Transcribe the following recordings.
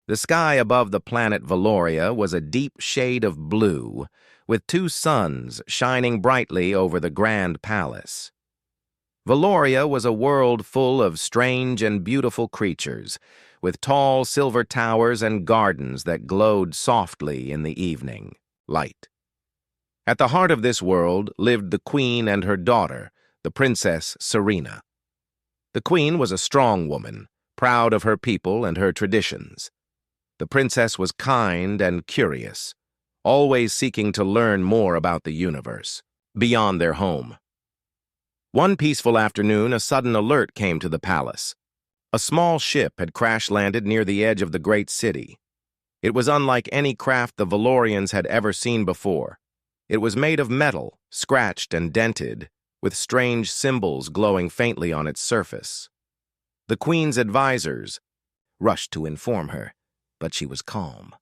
The sky above the planet Valoria was a deep shade of blue, with two suns shining brightly over the grand palace. Valoria was a world full of strange and beautiful creatures, with tall silver towers and gardens that glowed softly in the evening light. At the heart of this world lived the queen and her daughter, the Princess Serena. The queen was a strong woman, proud of her people and her traditions. The princess was kind and curious, always seeking to learn more about the universe, beyond their home. One peaceful afternoon, a sudden alert came to the palace. A small ship had crash-landed near the edge of the great city. It was unlike any craft the Valorians had ever seen before. It was made of metal, scratched and dented, with strange symbols glowing faintly on its surface. The queen's advisors rushed to inform her, but she was calm.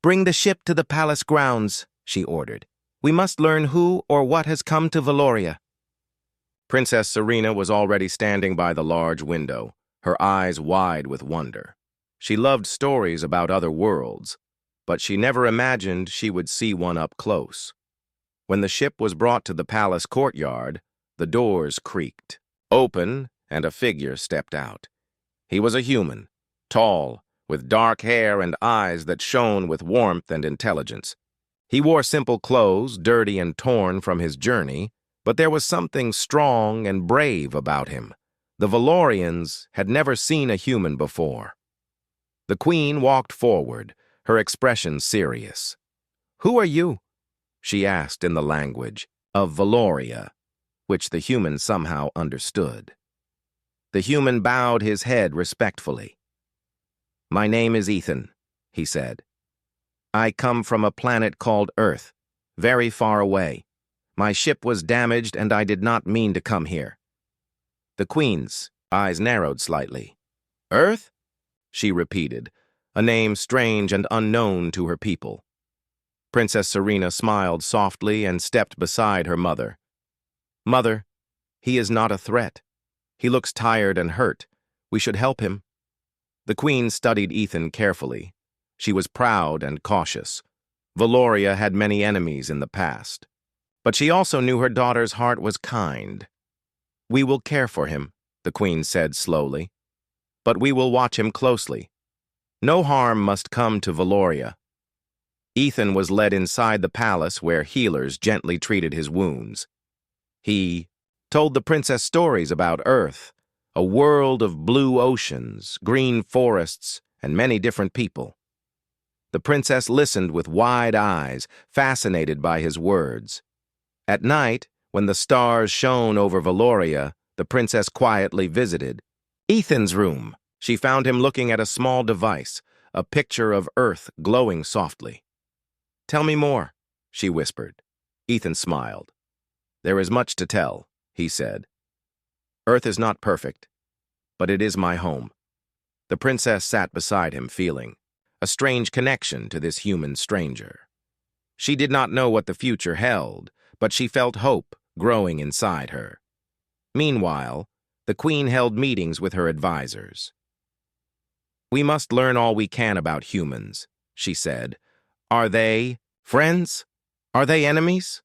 "Bring the ship to the palace grounds," she ordered. "We must learn who or what has come to Valoria." Princess Serena was already standing by the large window, her eyes wide with wonder. She loved stories about other worlds, but she never imagined she would see one up close. When the ship was brought to the palace courtyard, the doors creaked open, and a figure stepped out. He was a human, tall, with dark hair and eyes that shone with warmth and intelligence. He wore simple clothes, dirty and torn from his journey, but there was something strong and brave about him. The Valorians had never seen a human before. The queen walked forward, her expression serious. "Who are you?" she asked in the language of Valoria, which the human somehow understood. The human bowed his head respectfully. "My name is Ethan," he said. "I come from a planet called Earth, very far away. My ship was damaged and I did not mean to come here." The queen's eyes narrowed slightly. "Earth?" she repeated, a name strange and unknown to her people. Princess Serena smiled softly and stepped beside her mother. "Mother, he is not a threat. He looks tired and hurt. We should help him." The queen studied Ethan carefully. She was proud and cautious. Valoria had many enemies in the past. But she also knew her daughter's heart was kind. "We will care for him," the queen said slowly. "But we will watch him closely. No harm must come to Valoria." Ethan was led inside the palace where healers gently treated his wounds. He told the princess stories about Earth, a world of blue oceans, green forests, and many different people. The princess listened with wide eyes, fascinated by his words. At night, when the stars shone over Valoria, the princess quietly visited Ethan's room. She found him looking at a small device, a picture of Earth glowing softly. "Tell me more," she whispered. Ethan smiled. "There is much to tell," he said. "Earth is not perfect, but it is my home." The princess sat beside him, feeling a strange connection to this human stranger. She did not know what the future held, but she felt hope growing inside her. Meanwhile, the queen held meetings with her advisors. "We must learn all we can about humans," she said. "Are they friends? Are they enemies?"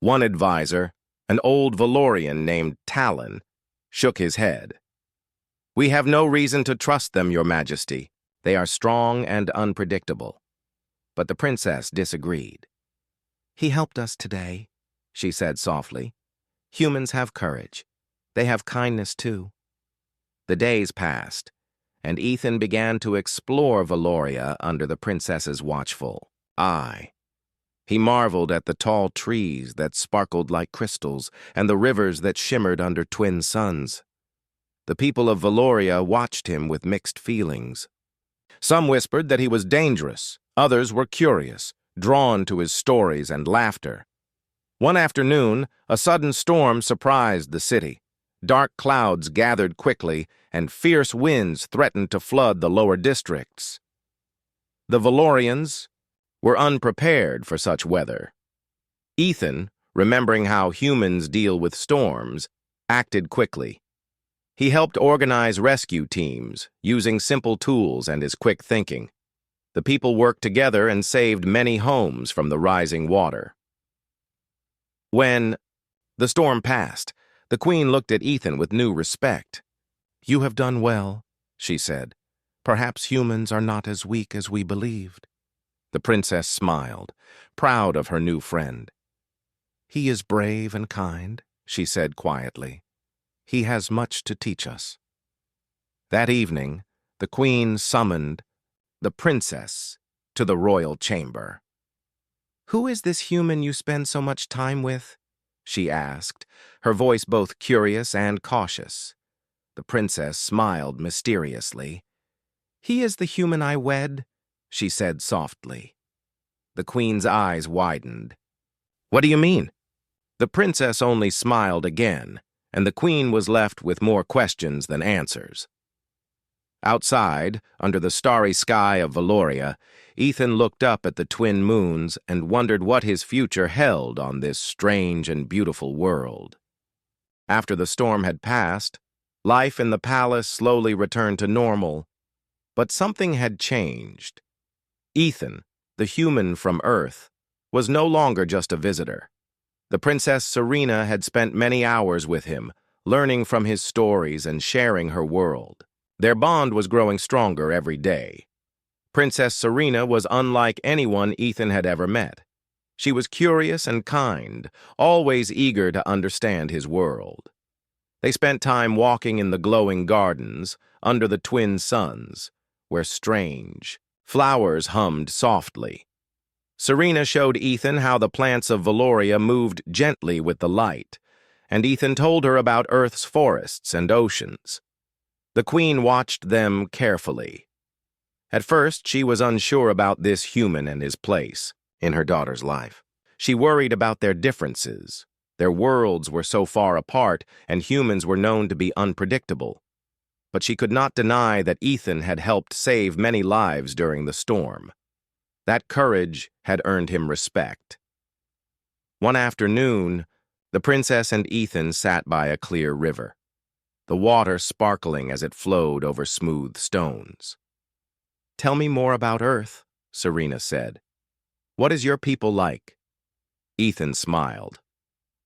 One advisor, an old Valorian named Talon, shook his head. "We have no reason to trust them, Your Majesty. They are strong and unpredictable." But the princess disagreed. "He helped us today," she said softly. "Humans have courage. They have kindness too." The days passed, and Ethan began to explore Valoria under the princess's watchful eye. He marveled at the tall trees that sparkled like crystals and the rivers that shimmered under twin suns. The people of Valoria watched him with mixed feelings. Some whispered that he was dangerous. Others were curious, drawn to his stories and laughter. One afternoon, a sudden storm surprised the city. Dark clouds gathered quickly, and fierce winds threatened to flood the lower districts. The Valorians were unprepared for such weather. Ethan, remembering how humans deal with storms, acted quickly. He helped organize rescue teams, using simple tools and his quick thinking. The people worked together and saved many homes from the rising water. When the storm passed, the Queen looked at Ethan with new respect. "You have done well," she said. "Perhaps humans are not as weak as we believed." The princess smiled, proud of her new friend. "He is brave and kind," she said quietly. "He has much to teach us." That evening, the Queen summoned the princess to the royal chamber. "Who is this human you spend so much time with?" she asked, her voice both curious and cautious. The princess smiled mysteriously. "He is the human I wed," she said softly. The Queen's eyes widened. "What do you mean?" The princess only smiled again, and the Queen was left with more questions than answers. Outside, under the starry sky of Valoria, Ethan looked up at the twin moons and wondered what his future held on this strange and beautiful world. After the storm had passed, life in the palace slowly returned to normal, but something had changed. Ethan, the human from Earth, was no longer just a visitor. The Princess Serena had spent many hours with him, learning from his stories and sharing her world. Their bond was growing stronger every day. Princess Serena was unlike anyone Ethan had ever met. She was curious and kind, always eager to understand his world. They spent time walking in the glowing gardens, under the twin suns, where strange flowers hummed softly. Serena showed Ethan how the plants of Valoria moved gently with the light, and Ethan told her about Earth's forests and oceans. The Queen watched them carefully. At first, she was unsure about this human and his place in her daughter's life. She worried about their differences. Their worlds were so far apart, and humans were known to be unpredictable. But she could not deny that Ethan had helped save many lives during the storm. That courage had earned him respect. One afternoon, the princess and Ethan sat by a clear river, the water sparkling as it flowed over smooth stones. "Tell me more about Earth," Serena said. "What is your people like?" Ethan smiled.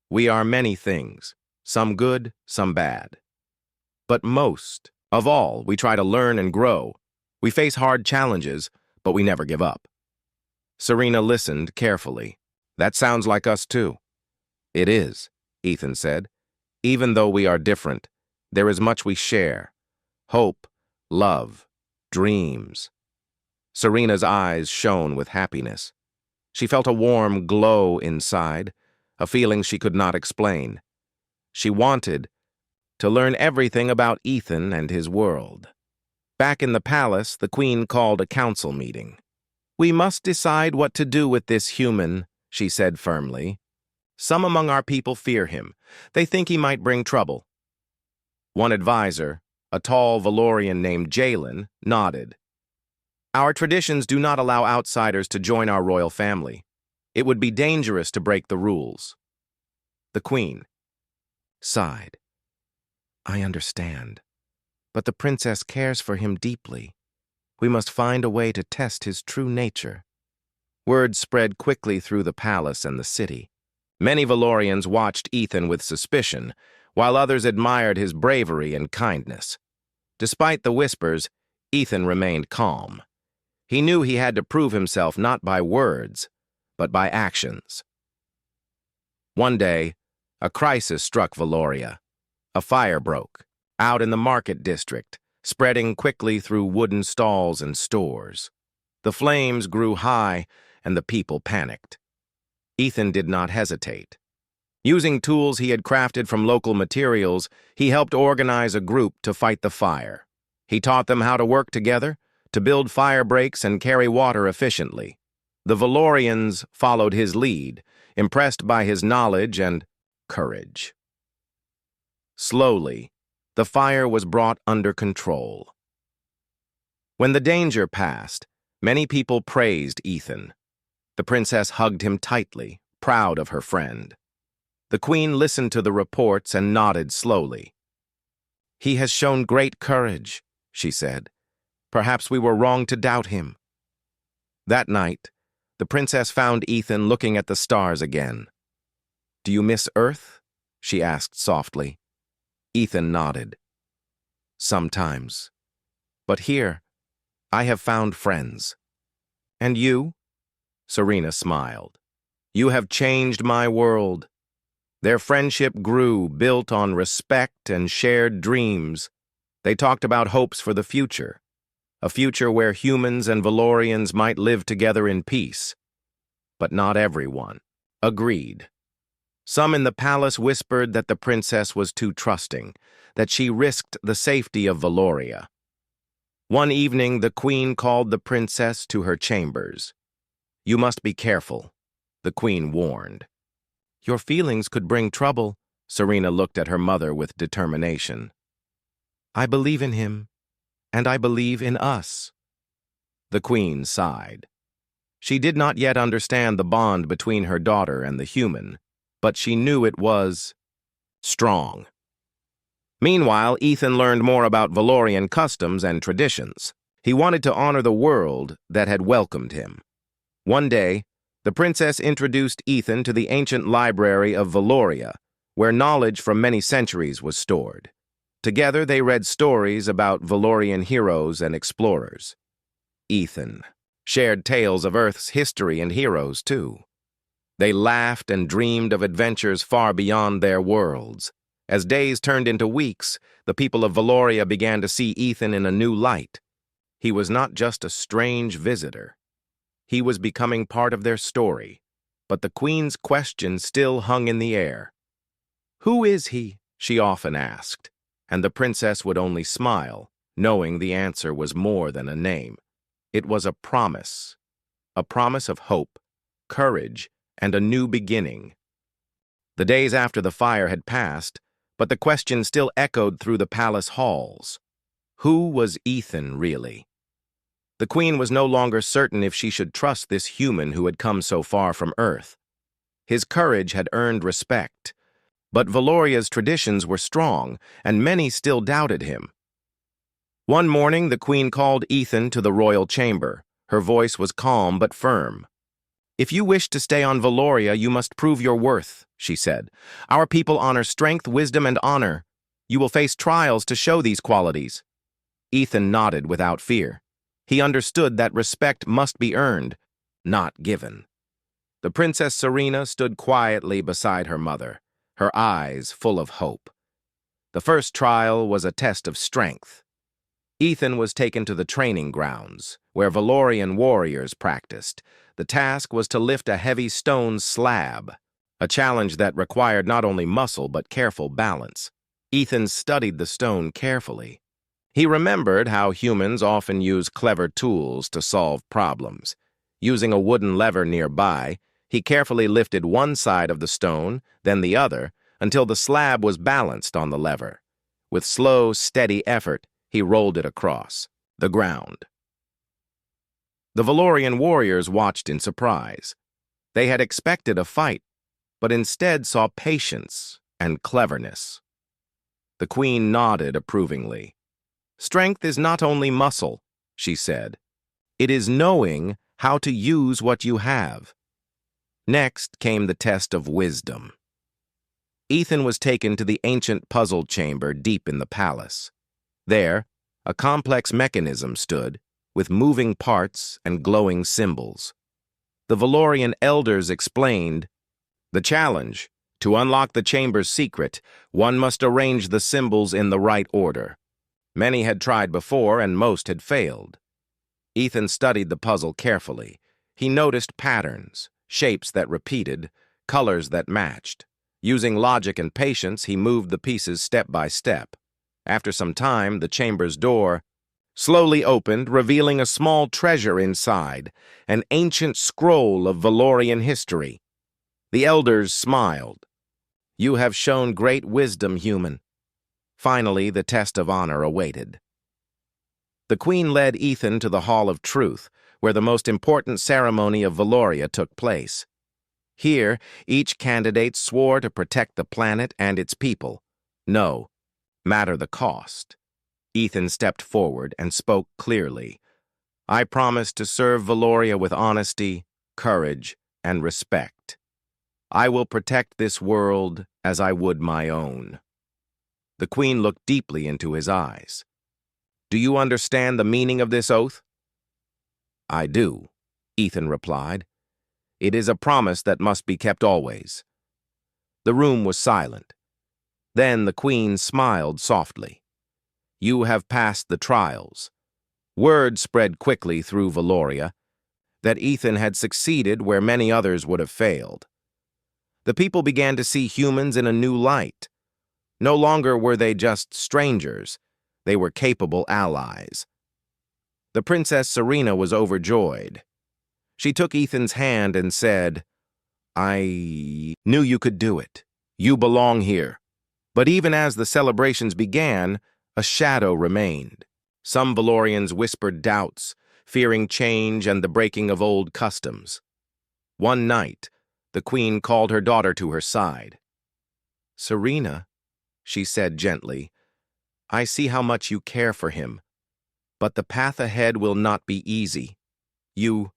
"We are many things, some good, some bad. But most of all, we try to learn and grow. We face hard challenges, but we never give up." Serena listened carefully. "That sounds like us too." "It is," Ethan said. "Even though we are different, there is much we share. Hope, love, dreams." Serena's eyes shone with happiness. She felt a warm glow inside, a feeling she could not explain. She wanted to learn everything about Ethan and his world. Back in the palace, the Queen called a council meeting. "We must decide what to do with this human," she said firmly. "Some among our people fear him. They think he might bring trouble." One advisor, a tall Valorian named Jalen, nodded. "Our traditions do not allow outsiders to join our royal family. It would be dangerous to break the rules." The Queen sighed. "I understand, but the princess cares for him deeply. We must find a way to test his true nature." Word spread quickly through the palace and the city. Many Valorians watched Ethan with suspicion, while others admired his bravery and kindness. Despite the whispers, Ethan remained calm. He knew he had to prove himself not by words, but by actions. One day, a crisis struck Valoria. A fire broke out in the market district, spreading quickly through wooden stalls and stores. The flames grew high, and the people panicked. Ethan did not hesitate. Using tools he had crafted from local materials, he helped organize a group to fight the fire. He taught them how to work together, to build fire breaks and carry water efficiently. The Valorians followed his lead, impressed by his knowledge and courage. Slowly, the fire was brought under control. When the danger passed, many people praised Ethan. The princess hugged him tightly, proud of her friend. The Queen listened to the reports and nodded slowly. "He has shown great courage," she said. "Perhaps we were wrong to doubt him." That night, the princess found Ethan looking at the stars again. "Do you miss Earth?" she asked softly. Ethan nodded. "Sometimes. But here, I have found friends." "And you?" Serena smiled. "You have changed my world." Their friendship grew, built on respect and shared dreams. They talked about hopes for the future, a future where humans and Valorians might live together in peace. But not everyone agreed. Some in the palace whispered that the princess was too trusting, that she risked the safety of Valoria. One evening, the queen called the princess to her chambers. "You must be careful," the queen warned. "Your feelings could bring trouble." Serena looked at her mother with determination. "I believe in him, and I believe in us." The queen sighed. She did not yet understand the bond between her daughter and the human, but she knew it was strong. Meanwhile, Ethan learned more about Valorian customs and traditions. He wanted to honor the world that had welcomed him. One day, the princess introduced Ethan to the ancient library of Valoria, where knowledge from many centuries was stored. Together, they read stories about Valorian heroes and explorers. Ethan shared tales of Earth's history and heroes, too. They laughed and dreamed of adventures far beyond their worlds. As days turned into weeks, the people of Valoria began to see Ethan in a new light. He was not just a strange visitor. He was becoming part of their story, but the queen's question still hung in the air. "Who is he?" she often asked, and the princess would only smile, knowing the answer was more than a name. It was a promise of hope, courage, and a new beginning. The days after the fire had passed, but the question still echoed through the palace halls. Who was Ethan really? The queen was no longer certain if she should trust this human who had come so far from Earth. His courage had earned respect, but Valoria's traditions were strong, and many still doubted him. One morning, the queen called Ethan to the royal chamber. Her voice was calm but firm. "If you wish to stay on Valoria, you must prove your worth," she said. "Our people honor strength, wisdom, and honor. You will face trials to show these qualities." Ethan nodded without fear. He understood that respect must be earned, not given. The Princess Serena stood quietly beside her mother, her eyes full of hope. The first trial was a test of strength. Ethan was taken to the training grounds, where Valorian warriors practiced. The task was to lift a heavy stone slab, a challenge that required not only muscle but careful balance. Ethan studied the stone carefully. He remembered how humans often use clever tools to solve problems. Using a wooden lever nearby, he carefully lifted one side of the stone, then the other, until the slab was balanced on the lever. With slow, steady effort, he rolled it across the ground. The Valorian warriors watched in surprise. They had expected a fight, but instead saw patience and cleverness. The queen nodded approvingly. "Strength is not only muscle," she said. "It is knowing how to use what you have." Next came the test of wisdom. Ethan was taken to the ancient puzzle chamber deep in the palace. There, a complex mechanism stood, with moving parts and glowing symbols. The Valorian elders explained, "The challenge, to unlock the chamber's secret, one must arrange the symbols in the right order. Many had tried before, and most had failed." Ethan studied the puzzle carefully. He noticed patterns, shapes that repeated, colors that matched. Using logic and patience, he moved the pieces step by step. After some time, the chamber's door slowly opened, revealing a small treasure inside, an ancient scroll of Valorian history. The elders smiled. "You have shown great wisdom, human." Finally, the test of honor awaited. The queen led Ethan to the Hall of Truth, where the most important ceremony of Valoria took place. Here, each candidate swore to protect the planet and its people. No, matter the cost. Ethan stepped forward and spoke clearly. I promise to serve Valoria with honesty, courage, and respect. I will protect this world as I would my own. The queen looked deeply into his eyes. Do you understand the meaning of this oath? I do, Ethan replied. It is a promise that must be kept always. The room was silent. Then the queen smiled softly. You have passed the trials. Word spread quickly through Valoria that Ethan had succeeded where many others would have failed. The people began to see humans in a new light. No longer were they just strangers, they were capable allies. The Princess Serena was overjoyed. She took Ethan's hand and said, I knew you could do it. You belong here. But even as the celebrations began, a shadow remained. Some Valorians whispered doubts, fearing change and the breaking of old customs. One night, the queen called her daughter to her side. Serena, she said gently, I see how much you care for him, but the path ahead will not be easy. You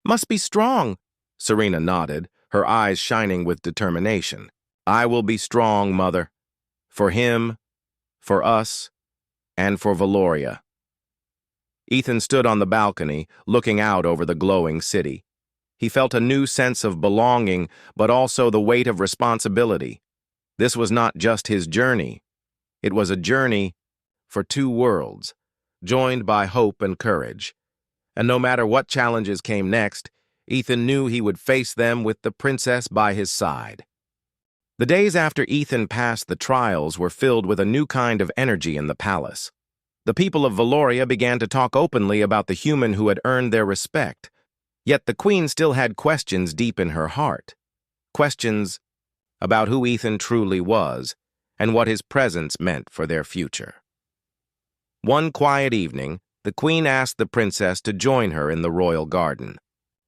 must be strong. Serena nodded, her eyes shining with determination. I will be strong, mother. For him, for us, and for Valoria. Ethan stood on the balcony, looking out over the glowing city. He felt a new sense of belonging, but also the weight of responsibility. This was not just his journey. It was a journey for two worlds, joined by hope and courage. And no matter what challenges came next, Ethan knew he would face them with the princess by his side. The days after Ethan passed the trials were filled with a new kind of energy in the palace. The people of Valoria began to talk openly about the human who had earned their respect. Yet the queen still had questions deep in her heart. Questions about who Ethan truly was and what his presence meant for their future. One quiet evening, the queen asked the princess to join her in the royal garden.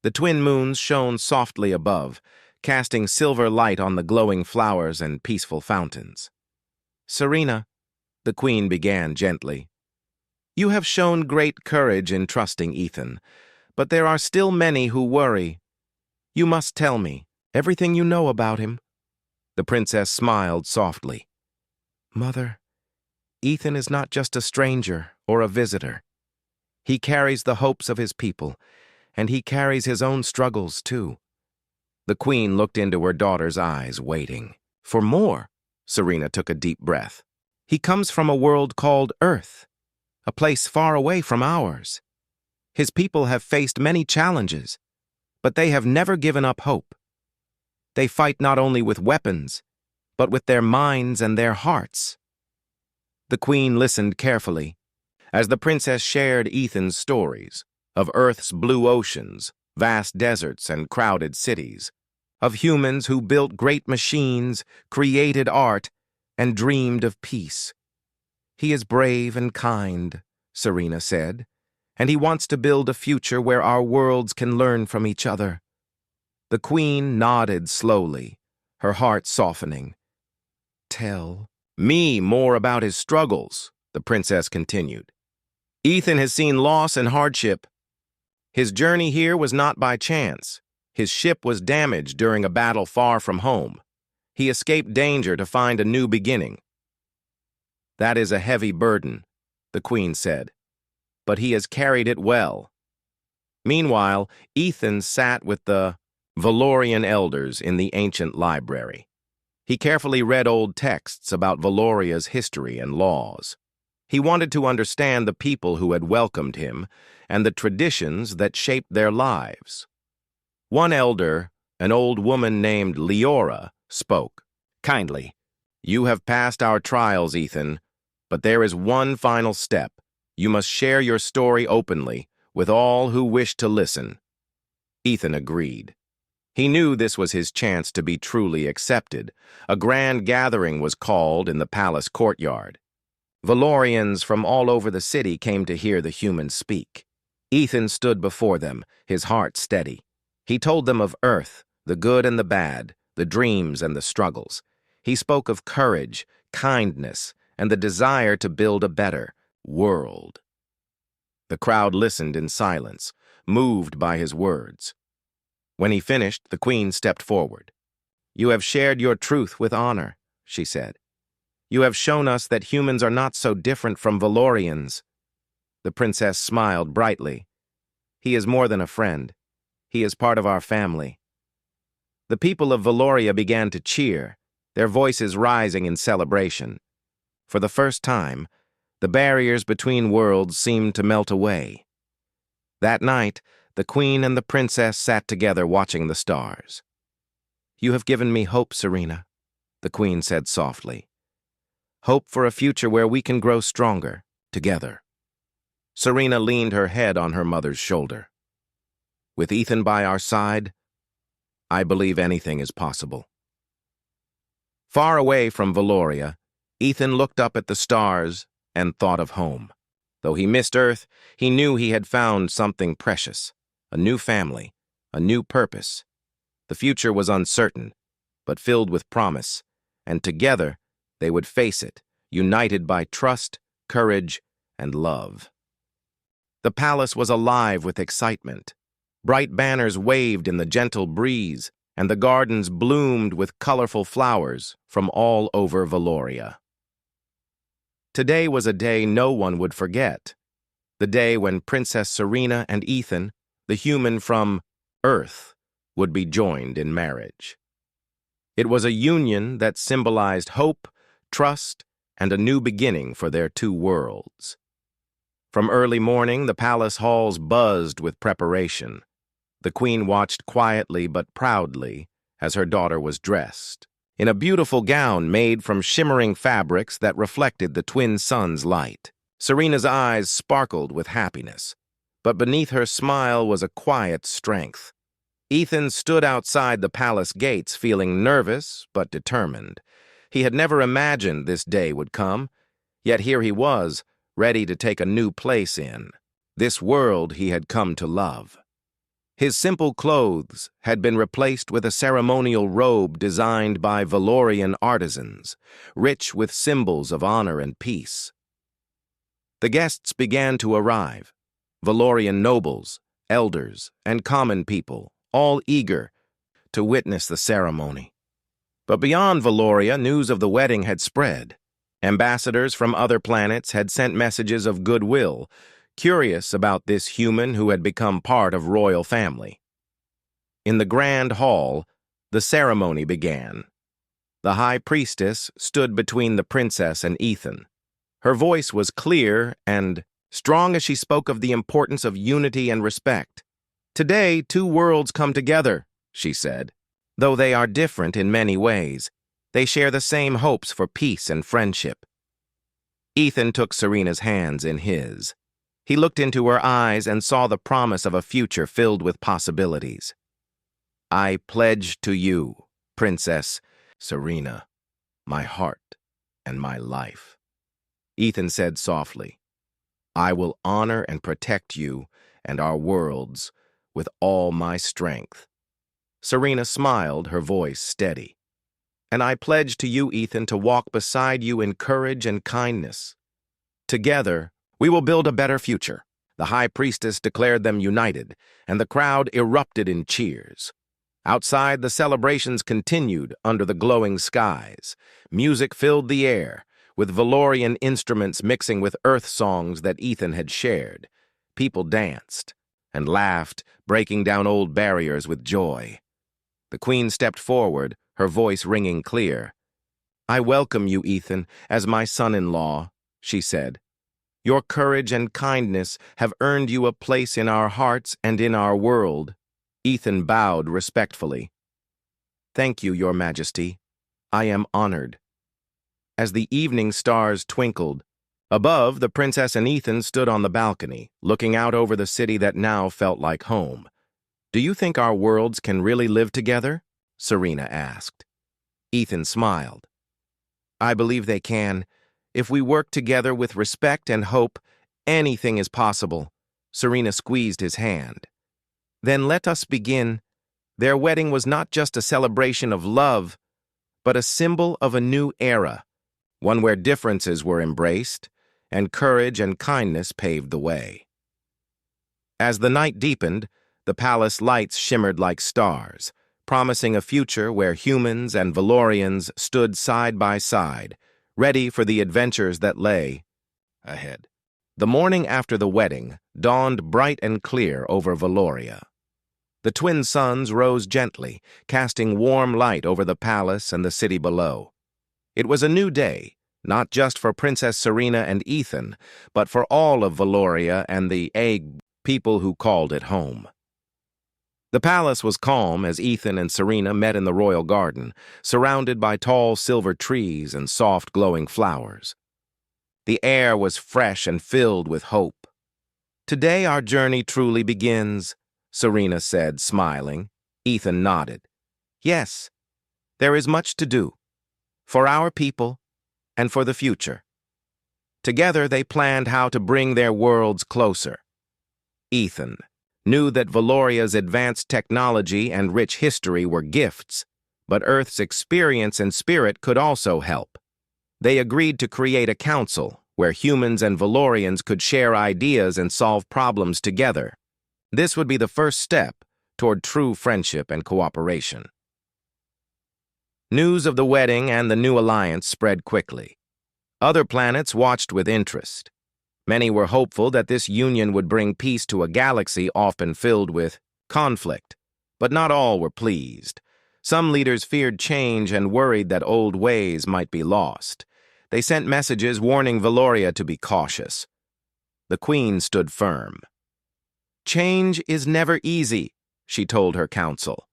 The twin moons shone softly above, casting silver light on the glowing flowers and peaceful fountains. Serena, the queen began gently, you have shown great courage in trusting Ethan, but there are still many who worry. You must tell me everything you know about him. The princess smiled softly. Mother, Ethan is not just a stranger or a visitor. He carries the hopes of his people, and he carries his own struggles too. The queen looked into her daughter's eyes, waiting for more. Serena took a deep breath. He comes from a world called Earth, a place far away from ours. His people have faced many challenges, but they have never given up hope. They fight not only with weapons, but with their minds and their hearts. The queen listened carefully as the princess shared Ethan's stories of Earth's blue oceans, vast deserts, and crowded cities, of humans who built great machines, created art, and dreamed of peace. He is brave and kind, Serena said, and he wants to build a future where our worlds can learn from each other. The queen nodded slowly, her heart softening. Tell me more about his struggles, the princess continued. Ethan has seen loss and hardship. His journey here was not by chance. His ship was damaged during a battle far from home. He escaped danger to find a new beginning. That is a heavy burden, the queen said, but he has carried it well. Meanwhile, Ethan sat with the Valorian elders in the ancient library. He carefully read old texts about Valoria's history and laws. He wanted to understand the people who had welcomed him and the traditions that shaped their lives. One elder, an old woman named Leora, spoke kindly. You have passed our trials, Ethan, but there is one final step. You must share your story openly with all who wish to listen. Ethan agreed. He knew this was his chance to be truly accepted. A grand gathering was called in the palace courtyard. Valorians from all over the city came to hear the humans speak. Ethan stood before them, his heart steady. He told them of Earth, the good and the bad, the dreams and the struggles. He spoke of courage, kindness, and the desire to build a better world. The crowd listened in silence, moved by his words. When he finished, the queen stepped forward. "You have shared your truth with honor," she said. "You have shown us that humans are not so different from Valorians." The princess smiled brightly. "He is more than a friend. He is part of our family." The people of Valoria began to cheer, their voices rising in celebration. For the first time, the barriers between worlds seemed to melt away. That night, the queen and the princess sat together watching the stars. "You have given me hope, Serena," the queen said softly. "Hope for a future where we can grow stronger, together." Serena leaned her head on her mother's shoulder. "With Ethan by our side, I believe anything is possible." Far away from Valoria, Ethan looked up at the stars and thought of home. Though he missed Earth, he knew he had found something precious, a new family, a new purpose. The future was uncertain, but filled with promise, and together they would face it, united by trust, courage, and love. The palace was alive with excitement. Bright banners waved in the gentle breeze, and the gardens bloomed with colorful flowers from all over Valoria. Today was a day no one would forget, the day when Princess Serena and Ethan, the human from Earth, would be joined in marriage. It was a union that symbolized hope, trust, and a new beginning for their two worlds. From early morning, the palace halls buzzed with preparation. The queen watched quietly but proudly as her daughter was dressed in a beautiful gown made from shimmering fabrics that reflected the twin suns' light. Serena's eyes sparkled with happiness, but beneath her smile was a quiet strength. Ethan stood outside the palace gates feeling nervous but determined. He had never imagined this day would come, yet here he was, ready to take a new place in this world he had come to love. His simple clothes had been replaced with a ceremonial robe designed by Valorian artisans, rich with symbols of honor and peace. The guests began to arrive, Valorian nobles, elders, and common people, all eager to witness the ceremony. But beyond Valoria, news of the wedding had spread. Ambassadors from other planets had sent messages of goodwill, curious about this human who had become part of royal family. In the grand hall, the ceremony began. The high priestess stood between the princess and Ethan. Her voice was clear and strong as she spoke of the importance of unity and respect. "Today, two worlds come together," she said. "Though they are different in many ways, they share the same hopes for peace and friendship." Ethan took Serena's hands in his. He looked into her eyes and saw the promise of a future filled with possibilities. "I pledge to you, Princess Serena, my heart and my life," Ethan said softly. "I will honor and protect you and our worlds with all my strength." Serena smiled, her voice steady. "And I pledge to you, Ethan, to walk beside you in courage and kindness. Together, we will build a better future." The high priestess declared them united, and the crowd erupted in cheers. Outside, the celebrations continued under the glowing skies. Music filled the air, with Valorian instruments mixing with earth songs that Ethan had shared. People danced and laughed, breaking down old barriers with joy. The queen stepped forward, her voice ringing clear. "I welcome you, Ethan, as my son-in-law," she said. "Your courage and kindness have earned you a place in our hearts and in our world." Ethan bowed respectfully. "Thank you, Your Majesty. I am honored." As the evening stars twinkled, above, the princess and Ethan stood on the balcony, looking out over the city that now felt like home. "Do you think our worlds can really live together?" Serena asked. Ethan smiled. "I believe they can. If we work together with respect and hope, anything is possible." Serena squeezed his hand. "Then let us begin." Their wedding was not just a celebration of love, but a symbol of a new era, one where differences were embraced and courage and kindness paved the way. As the night deepened, the palace lights shimmered like stars, promising a future where humans and Valorians stood side by side, ready for the adventures that lay ahead. The morning after the wedding dawned bright and clear over Valoria. The twin suns rose gently, casting warm light over the palace and the city below. It was a new day, not just for Princess Serena and Ethan, but for all of Valoria and the people who called it home. The palace was calm as Ethan and Serena met in the royal garden, surrounded by tall silver trees and soft glowing flowers. The air was fresh and filled with hope. "Today our journey truly begins," Serena said, smiling. Ethan nodded. "Yes, there is much to do, for our people and for the future." Together they planned how to bring their worlds closer. Ethan knew that Valoria's advanced technology and rich history were gifts, but Earth's experience and spirit could also help. They agreed to create a council where humans and Valorians could share ideas and solve problems together. This would be the first step toward true friendship and cooperation. News of the wedding and the new alliance spread quickly. Other planets watched with interest. Many were hopeful that this union would bring peace to a galaxy often filled with conflict, but not all were pleased. Some leaders feared change and worried that old ways might be lost. They sent messages warning Valoria to be cautious. The Queen stood firm. "Change is never easy," she told her council.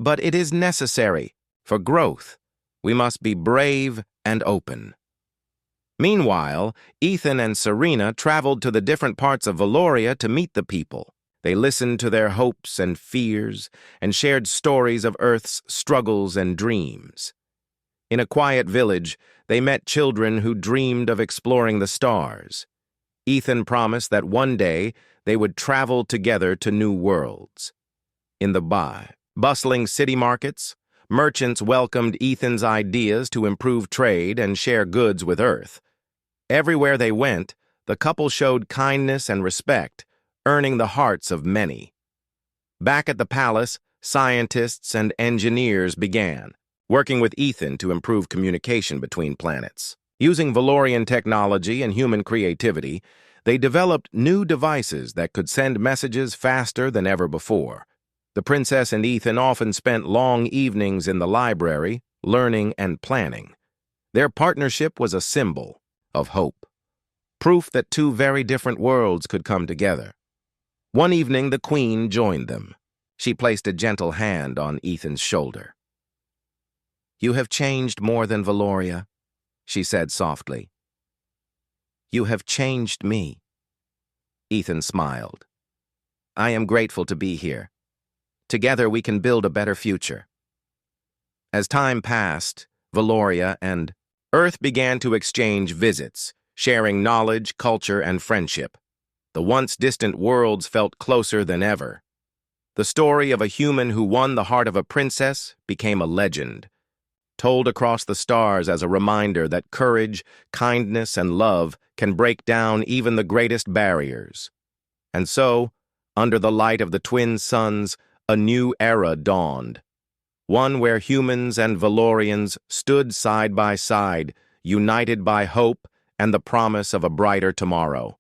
"But it is necessary. For growth, we must be brave and open." Meanwhile, Ethan and Serena traveled to the different parts of Valoria to meet the people. They listened to their hopes and fears and shared stories of Earth's struggles and dreams. In a quiet village, they met children who dreamed of exploring the stars. Ethan promised that one day they would travel together to new worlds. In the bustling city markets, merchants welcomed Ethan's ideas to improve trade and share goods with Earth. Everywhere they went, the couple showed kindness and respect, earning the hearts of many. Back at the palace, scientists and engineers began, working with Ethan to improve communication between planets. Using Valorian technology and human creativity, they developed new devices that could send messages faster than ever before. The princess and Ethan often spent long evenings in the library, learning and planning. Their partnership was a symbol of hope, proof that two very different worlds could come together. One evening, the Queen joined them. She placed a gentle hand on Ethan's shoulder. "You have changed more than Valoria," she said softly. "You have changed me." Ethan smiled. "I am grateful to be here. Together we can build a better future." As time passed, Valoria and Earth began to exchange visits, sharing knowledge, culture, and friendship. The once distant worlds felt closer than ever. The story of a human who won the heart of a princess became a legend, told across the stars as a reminder that courage, kindness, and love can break down even the greatest barriers. And so, under the light of the twin suns, a new era dawned, one where humans and Valorians stood side by side, united by hope and the promise of a brighter tomorrow.